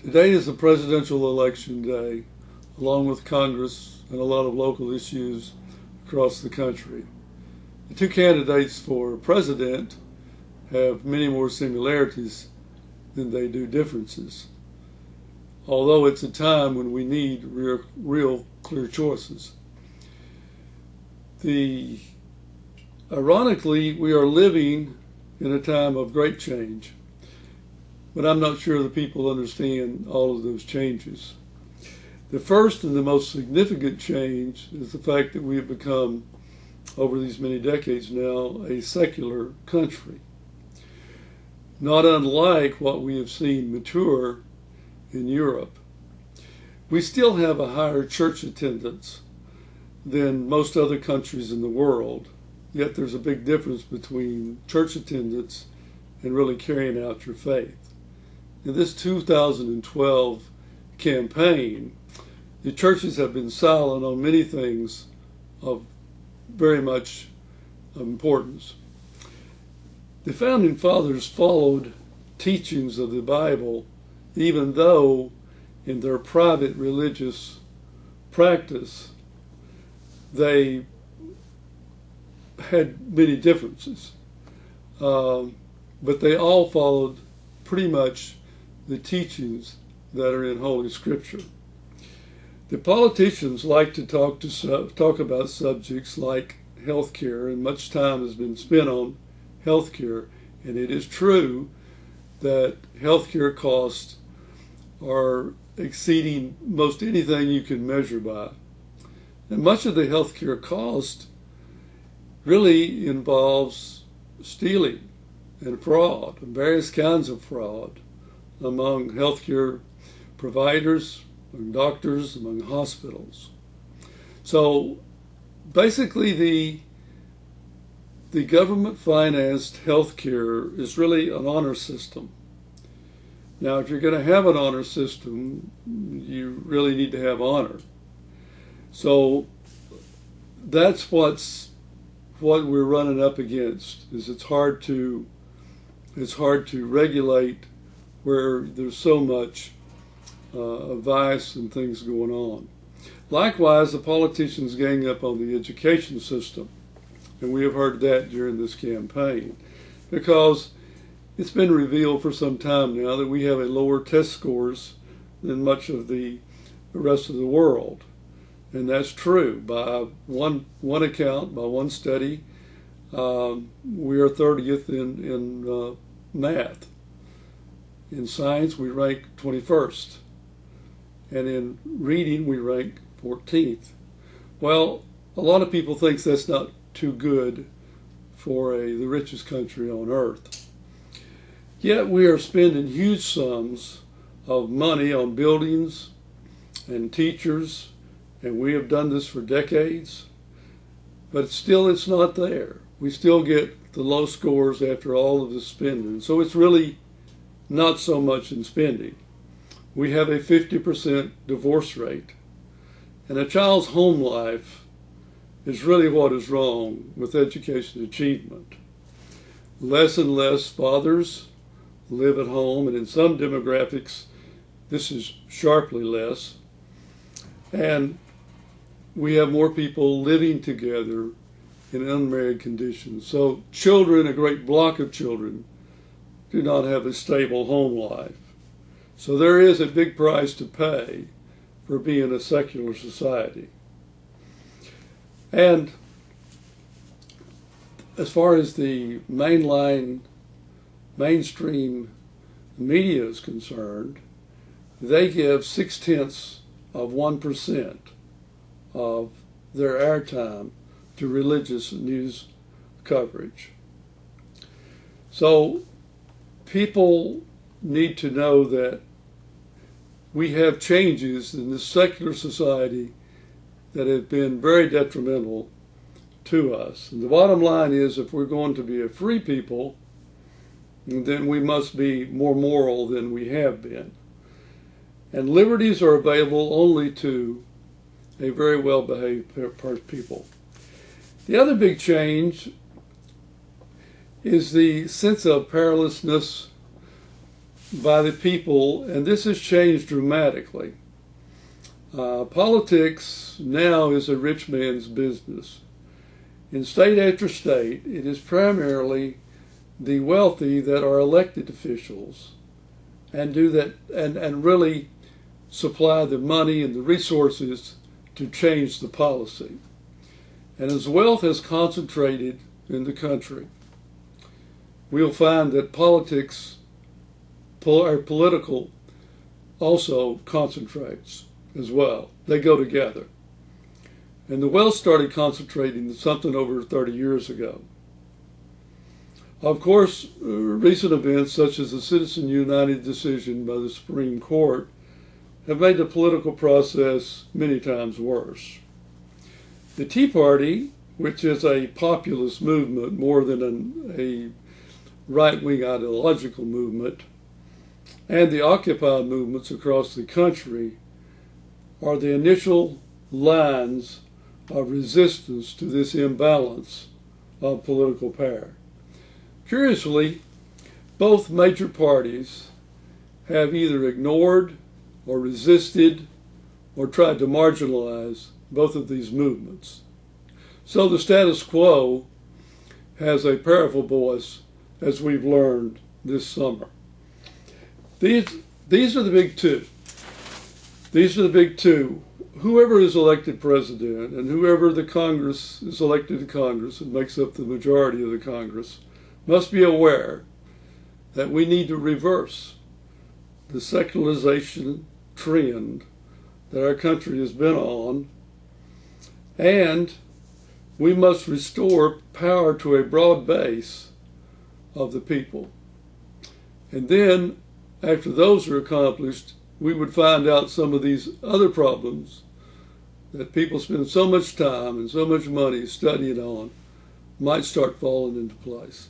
Today is a presidential election day, along with Congress and a lot of local issues across the country. The two candidates for president have many more similarities than they do differences, although it's a time when we need real clear choices. Ironically, we are living in a time of great change, but I'm not sure the people understand all of those changes. The first and the most significant change is the fact that we have become, over these many decades now, a secular country. Not unlike what we have seen mature in Europe. We still have a higher church attendance than most other countries in the world, yet there's a big difference between church attendance and really carrying out your faith. In this 2012 campaign, the churches have been silent on many things of very much importance. The Founding Fathers followed teachings of the Bible, even though in their private religious practice they had many differences. But they all followed pretty much the teachings that are in Holy Scripture. The politicians like to talk about subjects like health care, and much time has been spent on health care, and it is true that health care costs are exceeding most anything you can measure by. And much of the health care cost really involves stealing and fraud, and various kinds of fraud among healthcare providers, among doctors, among hospitals. So basically the government-financed healthcare is really an honor system. Now, if you're going to have an honor system, you really need to have honor. So that's what we're running up against. Is it's hard to regulate where there's so much vice and things going on. Likewise, the politicians gang up on the education system, and we have heard that during this campaign, because it's been revealed for some time now that we have a lower test scores than much of the rest of the world. And that's true. By one account, by one study, we are 30th in math. In science, we rank 21st. And in reading, we rank 14th. Well, a lot of people think that's not too good for the richest country on earth. Yet we are spending huge sums of money on buildings and teachers, and we have done this for decades, but still it's not there. We still get the low scores after all of the spending. So it's really not so much in spending. We have a 50% divorce rate, and a child's home life is really what is wrong with education achievement. Less and less fathers live at home, and in some demographics, this is sharply less. And we have more people living together in unmarried conditions. So children, a great block of children, do not have a stable home life. So there is a big price to pay for being a secular society. And as far as the mainstream media is concerned, they give 0.6% of their airtime to religious news coverage. So people need to know that we have changes in this secular society that have been very detrimental to us. And the bottom line is, if we're going to be a free people, then we must be more moral than we have been. And liberties are available only to a very well-behaved people. The other big change is the sense of powerlessness by the people, and this has changed dramatically. Politics now is a rich man's business. In state after state, it is primarily the wealthy that are elected officials and do that and really supply the money and the resources to change the policy. And as wealth has concentrated in the country, we'll find that politics or political also concentrates as well. They go together. And the wealth started concentrating something over 30 years ago. Of course, recent events such as the Citizens United decision by the Supreme Court have made the political process many times worse. The Tea Party, which is a populist movement more than a right-wing ideological movement, and the Occupy movements across the country are the initial lines of resistance to this imbalance of political power. Curiously, both major parties have either ignored or resisted or tried to marginalize both of these movements. So the status quo has a powerful voice, as we've learned this summer. These are the big two. These are the big two. Whoever is elected president and whoever the Congress is elected to Congress and makes up the majority of the Congress must be aware that we need to reverse the secularization trend that our country has been on, and we must restore power to a broad base of the people. And then, after those are accomplished, we would find out some of these other problems that people spend so much time and so much money studying on might start falling into place.